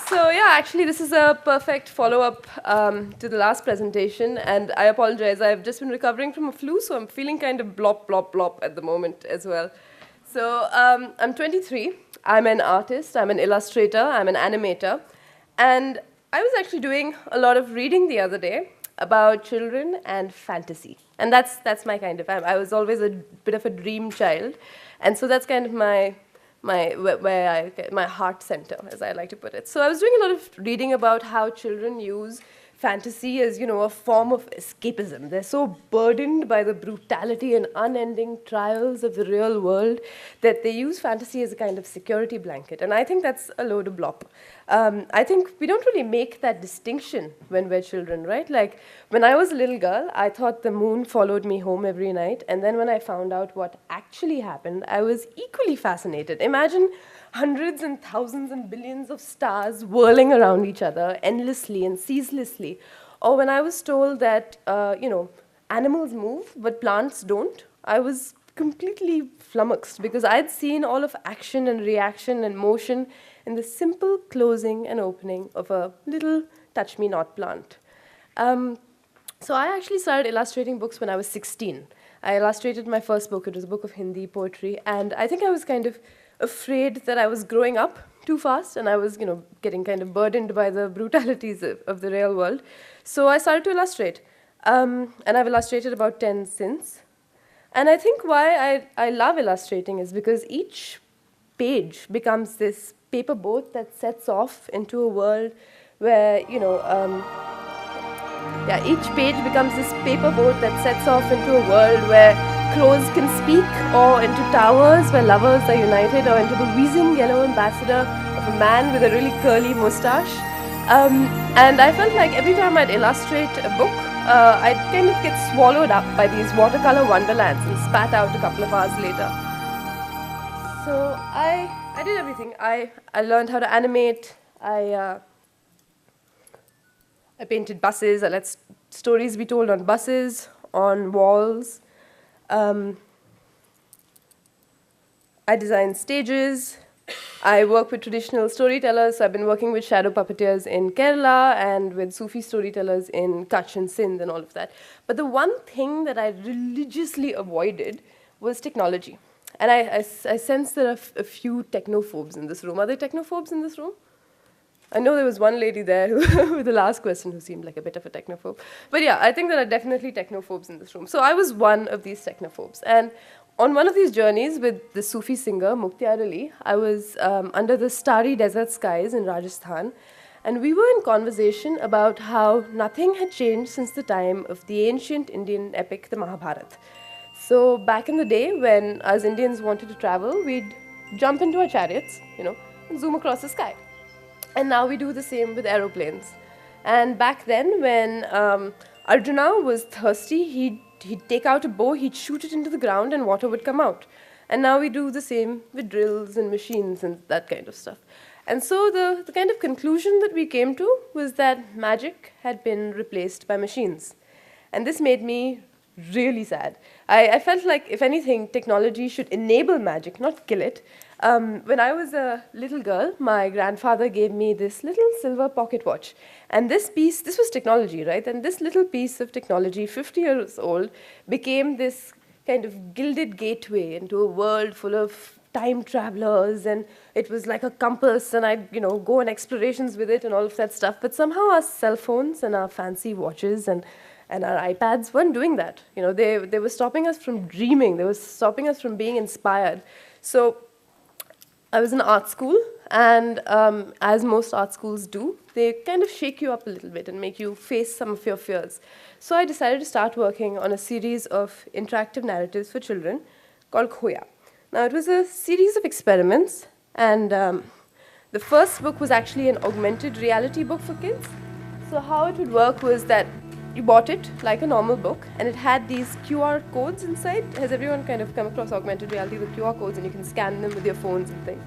So yeah, actually this is a perfect follow-up to the last presentation, and I apologize, I've just been recovering from a flu, so I'm feeling kind of blop, blop, blop at the moment as well. So I'm 23, I'm an artist, I'm an illustrator, I'm an animator, and I was actually doing a lot of reading the other day about children and fantasy. And that's my kind of, I was always a bit of a dream child, and so that's kind of my heart center, as I like to put it. So I was doing a lot of reading about how children use fantasy as, a form of escapism. They're so burdened by the brutality and unending trials of the real world that they use fantasy as a kind of security blanket. And I think that's a load of blop. I think we don't really make that distinction when we're children, right? Like, when I was a little girl, I thought the moon followed me home every night. And then when I found out what actually happened, I was equally fascinated. Imagine hundreds and thousands and billions of stars whirling around each other endlessly and ceaselessly. Or when I was told that, animals move, but plants don't, I was completely flummoxed because I'd seen all of action and reaction and motion in the simple closing and opening of a little touch-me-not plant. So I actually started illustrating books when I was 16. I illustrated my first book. It was a book of Hindi poetry, and I think I was kind of afraid that I was growing up too fast, and I was, getting kind of burdened by the brutalities of the real world. So I started to illustrate, and I've illustrated about 10 since. And I think why I love illustrating is because each page becomes this paper boat that sets off into a world where, each page becomes this paper boat that sets off into a world where crows can speak, or into towers where lovers are united, or into the wheezing yellow ambassador of a man with a really curly mustache. And I felt like every time I'd illustrate a book, I'd kind of get swallowed up by these watercolor wonderlands and spat out a couple of hours later. So I did everything. I learned how to animate. I painted buses. I let stories be told on buses, on walls. I design stages. I work with traditional storytellers. So I've been working with shadow puppeteers in Kerala and with Sufi storytellers in Kutch and Sindh and all of that. But the one thing that I religiously avoided was technology. And I sense there are a few technophobes in this room. Are there technophobes in this room? I know there was one lady there with the last question who seemed like a bit of a technophobe. But yeah, I think there are definitely technophobes in this room. So I was one of these technophobes. And on one of these journeys with the Sufi singer, Mukhtiar Ali, I was under the starry desert skies in Rajasthan. And we were in conversation about how nothing had changed since the time of the ancient Indian epic, the Mahabharata. So back in the day, when us Indians wanted to travel, we'd jump into our chariots, and zoom across the sky. And now we do the same with aeroplanes. And back then, when Arjuna was thirsty, he'd take out a bow, he'd shoot it into the ground, and water would come out. And now we do the same with drills and machines and that kind of stuff. And so the kind of conclusion that we came to was that magic had been replaced by machines. And this made me really sad. I felt like, if anything, technology should enable magic, not kill it. When I was a little girl, my grandfather gave me this little silver pocket watch. And this was technology, right? And this little piece of technology, 50 years old, became this kind of gilded gateway into a world full of time travelers, and it was like a compass, and I'd go on explorations with it and all of that stuff. But somehow our cell phones and our fancy watches and our iPads weren't doing that. They were stopping us from dreaming. They were stopping us from being inspired. So I was in art school, and as most art schools do, they kind of shake you up a little bit and make you face some of your fears. So I decided to start working on a series of interactive narratives for children called Khoya. Now, it was a series of experiments, and the first book was actually an augmented reality book for kids. So how it would work was that you bought it like a normal book, and it had these QR codes inside. Has everyone kind of come across augmented reality with QR codes, and you can scan them with your phones and things?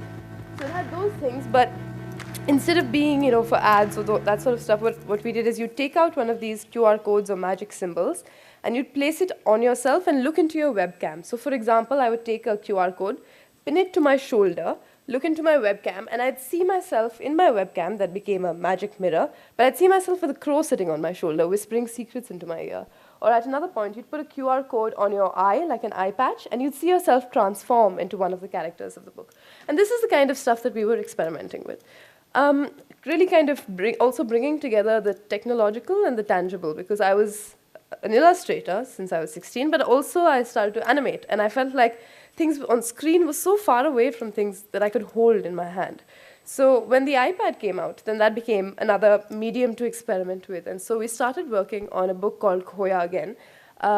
So it had those things, but instead of being, for ads or that sort of stuff, what we did is you'd take out one of these QR codes or magic symbols, and you'd place it on yourself and look into your webcam. So for example, I would take a QR code, pin it to my shoulder, look into my webcam, and I'd see myself in my webcam that became a magic mirror, but I'd see myself with a crow sitting on my shoulder, whispering secrets into my ear. Or at another point, you'd put a QR code on your eye, like an eye patch, and you'd see yourself transform into one of the characters of the book. And this is the kind of stuff that we were experimenting with. Really kind of also bringing together the technological and the tangible, because I was an illustrator since I was 16, but also I started to animate, and I felt like things on screen were so far away from things that I could hold in my hand. So when the iPad came out, then that became another medium to experiment with, and so we started working on a book called Khoya Again,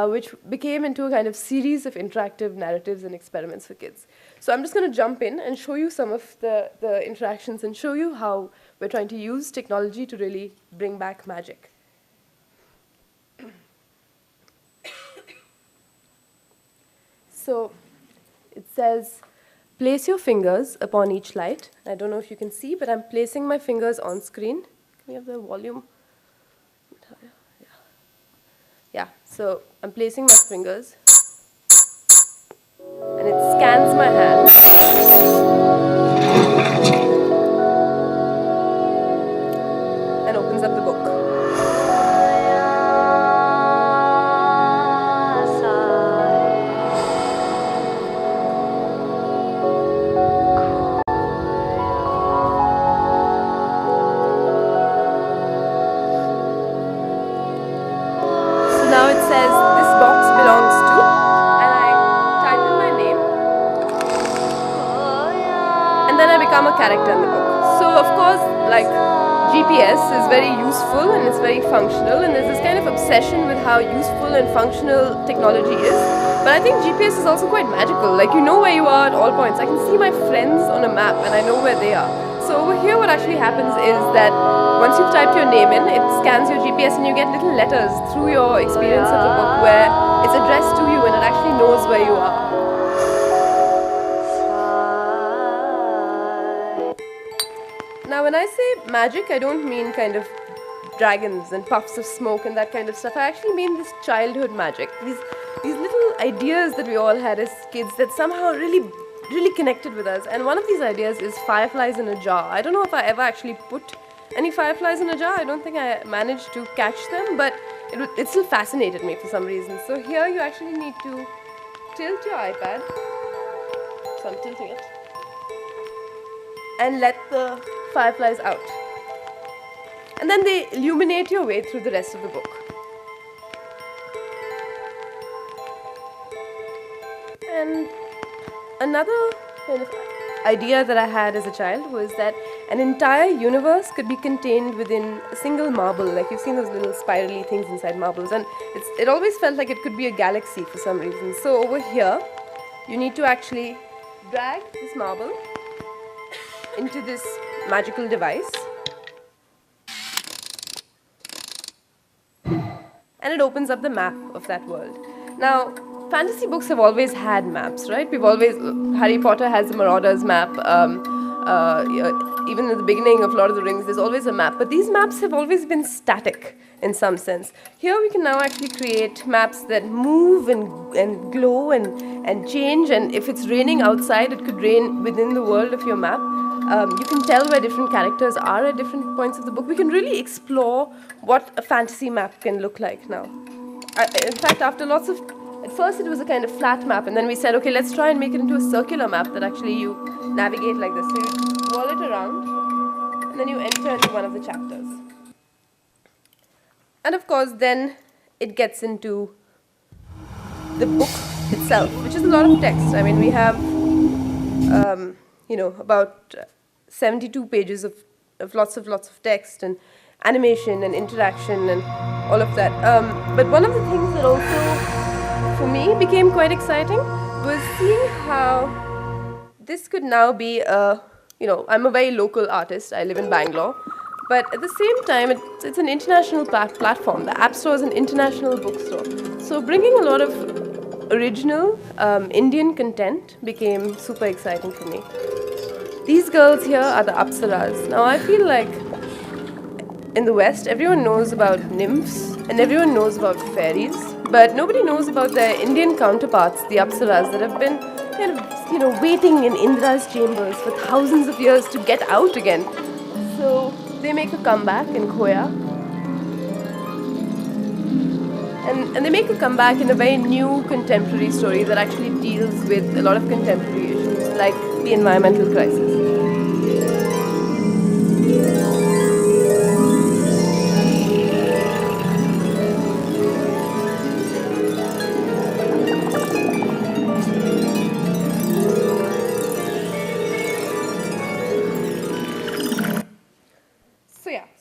which became into a kind of series of interactive narratives and experiments for kids. So I'm just going to jump in and show you some of the interactions and show you how we're trying to use technology to really bring back magic. So it says, place your fingers upon each light. I don't know if you can see, but I'm placing my fingers on screen. Can we have the volume? Yeah, so I'm placing my fingers, and it scans my hand. And opens up the book. Now it says, this box belongs to, and I type in my name, and then I become a character in the book. So of course, like, GPS is very useful and it's very functional, and there's this kind of obsession with how useful and functional technology is. But I think GPS is also quite magical. Like, you know where you are at all points. I can see my friends on a map and I know where they are. So over here what actually happens is that once you've typed your name in, it scans your GPS and you get little letters through your experience of the book where it's addressed to you and it actually knows where you are. Now when I say magic, I don't mean kind of dragons and puffs of smoke and that kind of stuff. I actually mean this childhood magic. These little ideas that we all had as kids that somehow really connected with us. And one of these ideas is fireflies in a jar. I don't know if I ever actually put any fireflies in a jar. I don't think I managed to catch them, but it still fascinated me for some reason. So here you actually need to tilt your iPad. So I'm tilting it. And let the fireflies out. And then they illuminate your way through the rest of the book. And another kind of idea that I had as a child was that an entire universe could be contained within a single marble. Like, you've seen those little spirally things inside marbles, and it always felt like it could be a galaxy for some reason. So over here, you need to actually drag this marble into this magical device, and it opens up the map of that world. Now, fantasy books have always had maps, right? Harry Potter has the Marauders map, even in the beginning of Lord of the Rings, there's always a map, but these maps have always been static in some sense. Here we can now actually create maps that move and glow and change, and if it's raining outside, it could rain within the world of your map. You can tell where different characters are at different points of the book. We can really explore what a fantasy map can look like now. In fact, after at first it was a kind of flat map, and then we said, okay, let's try and make it into a circular map that actually you navigate like this. So you wall it around, and then you enter into one of the chapters. And of course, then it gets into the book itself, which is a lot of text. I mean, we have, about 72 pages of lots of text and animation and interaction and all of that. But one of the things that also, for me, became quite exciting was seeing how this could now be I'm a very local artist. I live in Bangalore. But at the same time, it's an international platform. The App Store is an international bookstore. So bringing a lot of original Indian content became super exciting for me. These girls here are the Apsaras. Now I feel like in the West, everyone knows about nymphs and everyone knows about fairies, but nobody knows about their Indian counterparts, the Apsaras, that have been kind of, waiting in Indra's chambers for thousands of years to get out again. So they make a comeback in Khoya. And they make a comeback in a very new contemporary story that actually deals with a lot of contemporary issues, like the environmental crisis.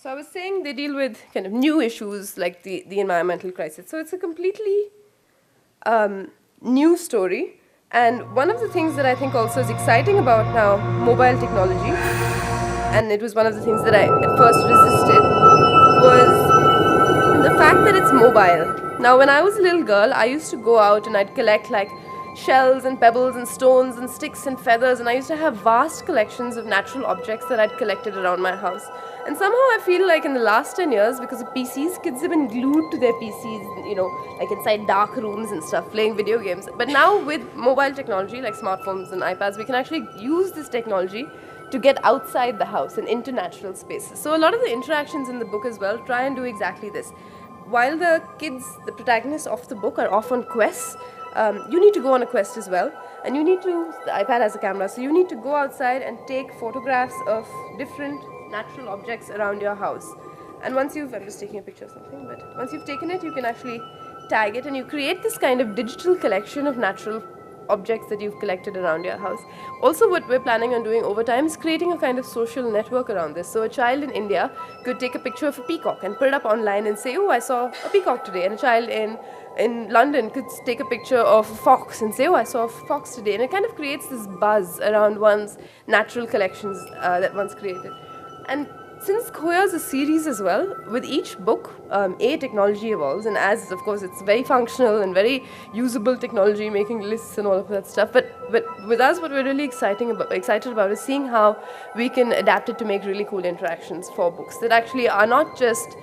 So I was saying they deal with kind of new issues like the environmental crisis. So it's a completely new story. And one of the things that I think also is exciting about now mobile technology, and it was one of the things that I at first resisted, was the fact that it's mobile. Now, when I was a little girl, I used to go out and I'd collect like shells and pebbles and stones and sticks and feathers, and I used to have vast collections of natural objects that I'd collected around my house. And somehow I feel like in the last 10 years, because of PCs, kids have been glued to their PCs, like inside dark rooms and stuff, playing video games. But now with mobile technology, like smartphones and iPads, we can actually use this technology to get outside the house and into natural spaces. So a lot of the interactions in the book as well try and do exactly this. While the kids, the protagonists of the book, are off on quests, you need to go on a quest as well. And you need to, the iPad has a camera, so you need to go outside and take photographs of different natural objects around your house. And once I'm just taking a picture of something, but once you've taken it, you can actually tag it, and you create this kind of digital collection of natural objects that you've collected around your house. Also, what we're planning on doing over time is creating a kind of social network around this. So a child in India could take a picture of a peacock and put it up online and say, oh, I saw a peacock today. And a child in London could take a picture of a fox and say, oh, I saw a fox today. And it kind of creates this buzz around one's natural collections that one's created. And since Khoya is a series as well, with each book, technology evolves, and as, of course, it's very functional and very usable technology, making lists and all of that stuff. But with us, what we're really excited about is seeing how we can adapt it to make really cool interactions for books that actually are not just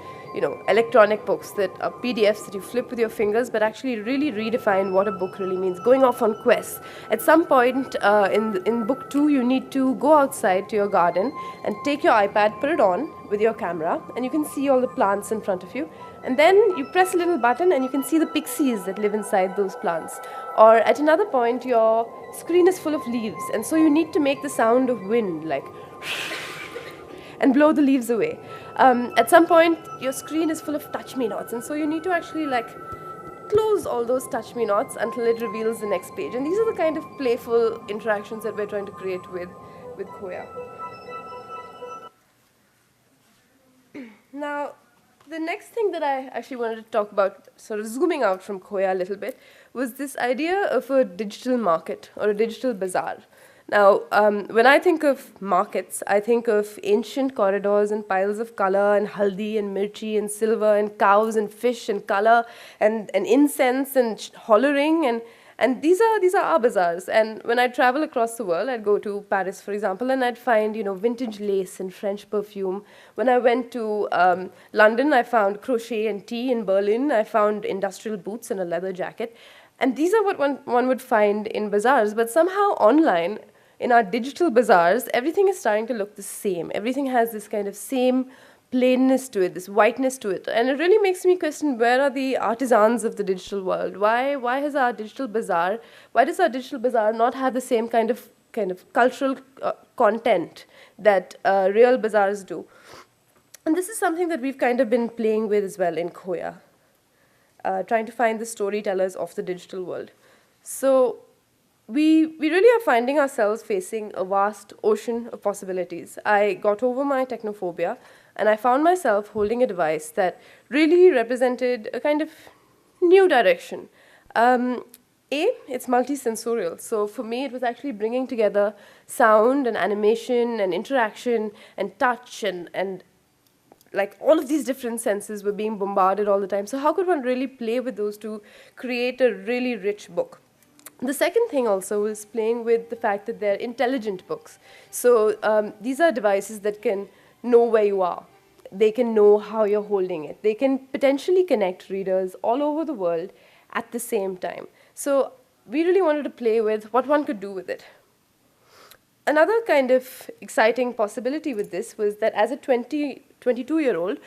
electronic books that are PDFs that you flip with your fingers, but actually really redefine what a book really means. Going off on quests. At some point in book 2, you need to go outside to your garden and take your iPad, put it on with your camera, and you can see all the plants in front of you. And then you press a little button and you can see the pixies that live inside those plants. Or at another point, your screen is full of leaves, and so you need to make the sound of wind, like and blow the leaves away. At some point, your screen is full of touch-me-nots, and so you need to actually close all those touch-me-nots until it reveals the next page. And these are the kind of playful interactions that we're trying to create with Khoya. Now, the next thing that I actually wanted to talk about, sort of zooming out from Khoya a little bit, was this idea of a digital market or a digital bazaar. Now, when I think of markets, I think of ancient corridors and piles of color and haldi and mirchi and silver and cows and fish and color and incense and hollering and these are our bazaars. And when I travel across the world, I'd go to Paris, for example, and I'd find vintage lace and French perfume. When I went to London, I found crochet and tea. In Berlin, I found industrial boots and a leather jacket. And these are what one would find in bazaars, but somehow online, in our digital bazaars, everything is starting to look the same. Everything has this kind of same plainness to it, this whiteness to it. And it really makes me question, where are the artisans of the digital world? Why does our digital bazaar not have the same kind of cultural content that real bazaars do? And this is something that we've kind of been playing with as well in Khoya, trying to find the storytellers of the digital world. So we really are finding ourselves facing a vast ocean of possibilities. I got over my technophobia, and I found myself holding a device that really represented a kind of new direction. It's multisensorial. So for me, it was actually bringing together sound and animation and interaction and touch and like all of these different senses were being bombarded all the time. So how could one really play with those to create a really rich book? The second thing also is playing with the fact that they're intelligent books. So these are devices that can know where you are. They can know how you're holding it. They can potentially connect readers all over the world at the same time. So we really wanted to play with what one could do with it. Another kind of exciting possibility with this was that as a 22-year-old,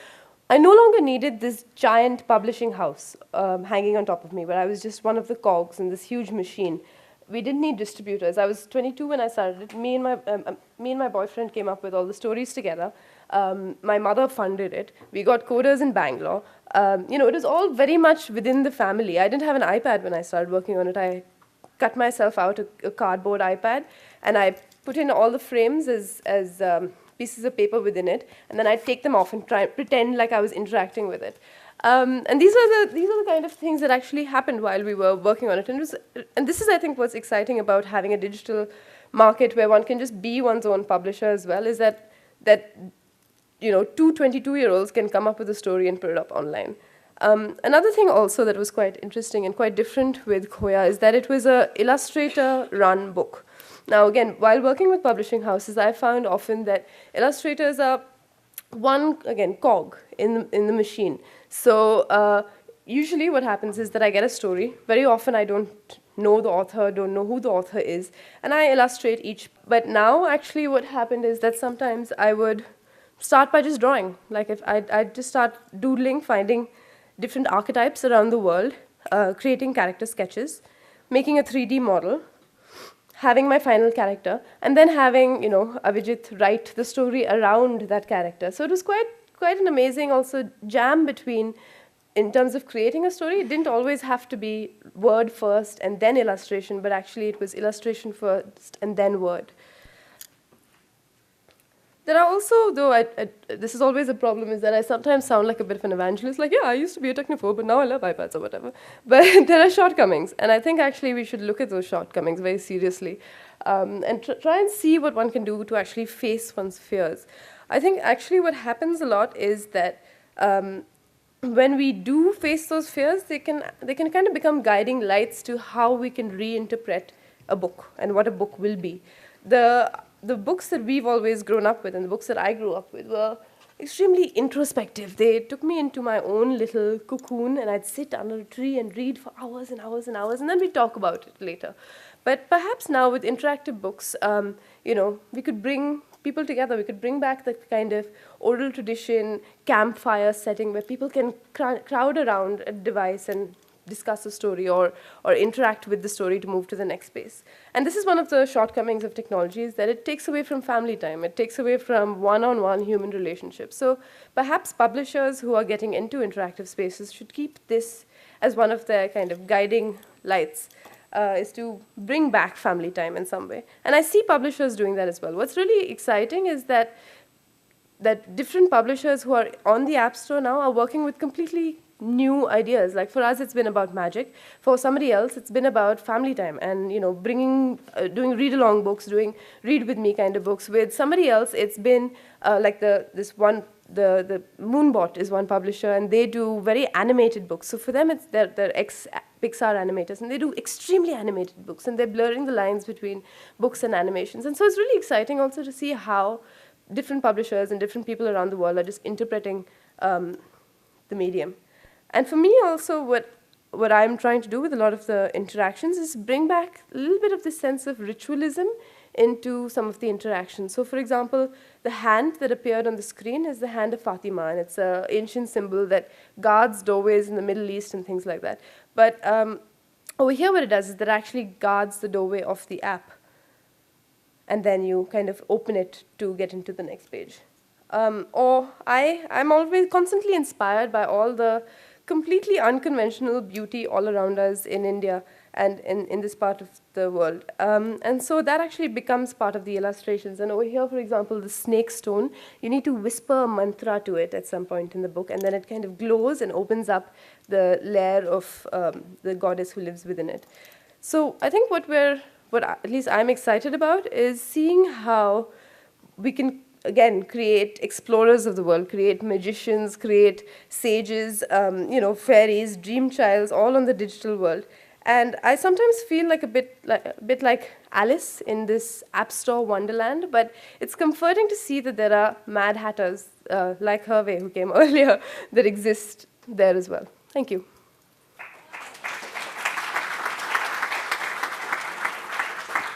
I no longer needed this giant publishing house hanging on top of me, where I was just one of the cogs in this huge machine. We didn't need distributors. I was 22 when I started it. Me and my boyfriend came up with all the stories together. My mother funded it. We got coders in Bangalore. It was all very much within the family. I didn't have an iPad when I started working on it. I cut myself out a cardboard iPad, and I put in all the frames as pieces of paper within it, and then I'd take them off and try pretend like I was interacting with it. And these are the kind of things that actually happened while we were working on it. And this is, I think, what's exciting about having a digital market where one can just be one's own publisher as well, is that two 22-year-olds can come up with a story and put it up online. Another thing also that was quite interesting and quite different with Khoya is that it was an illustrator-run book. Now, again, while working with publishing houses, I found often that illustrators are one, again, cog in the machine. So usually what happens is that I get a story. Very often I don't know the author, don't know who the author is, and I illustrate each. But now, actually, what happened is that sometimes I would start by just drawing. Like if I'd just start doodling, finding different archetypes around the world, creating character sketches, making a 3D model, having my final character, and then having, Avijit write the story around that character. So it was quite an amazing also jam between, in terms of creating a story. It didn't always have to be word first and then illustration, but actually it was illustration first and then word. There are also, though, this is always a problem, is that I sometimes sound like a bit of an evangelist, like, yeah, I used to be a technophobe, but now I love iPads or whatever. But there are shortcomings, and I think actually we should look at those shortcomings very seriously and try and see what one can do to actually face one's fears. I think actually what happens a lot is that when we do face those fears, they can kind of become guiding lights to how we can reinterpret a book and what a book will be. The books that we've always grown up with and the books that I grew up with were extremely introspective. They took me into my own little cocoon, and I'd sit under a tree and read for hours and hours and hours, and then we'd talk about it later. But perhaps now with interactive books, we could bring people together. We could bring back the kind of oral tradition campfire setting where people can crowd around a device and discuss a story or interact with the story to move to the next space. And this is one of the shortcomings of technology, is that it takes away from family time. It takes away from one-on-one human relationships. So perhaps publishers who are getting into interactive spaces should keep this as one of their kind of guiding lights, is to bring back family time in some way. And I see publishers doing that as well. What's really exciting is that different publishers who are on the App Store now are working with completely new ideas. Like for us, it's been about magic. For somebody else, it's been about family time and doing read-along books, doing read-with-me kind of books. With somebody else, it's been like the Moonbot is one publisher, and they do very animated books. So for them, they're ex-Pixar animators, and they do extremely animated books, and they're blurring the lines between books and animations. And so it's really exciting also to see how different publishers and different people around the world are just interpreting the medium. And for me also, what I'm trying to do with a lot of the interactions is bring back a little bit of this sense of ritualism into some of the interactions. So for example, the hand that appeared on the screen is the hand of Fatima, and it's an ancient symbol that guards doorways in the Middle East and things like that. But over here what it does is that it actually guards the doorway of the app, and then you kind of open it to get into the next page. I'm always constantly inspired by all the completely unconventional beauty all around us in India and in this part of the world. And so that actually becomes part of the illustrations. And over here, for example, the snake stone, you need to whisper a mantra to it at some point in the book, and then it kind of glows and opens up the lair of the goddess who lives within it. So I think what at least I'm excited about is seeing how we can again, create explorers of the world, create magicians, create sages, fairies, dream childs, all on the digital world. And I sometimes feel like a bit like Alice in this App Store wonderland, but it's comforting to see that there are Mad Hatters like Hervé, who came earlier, that exist there as well. Thank you.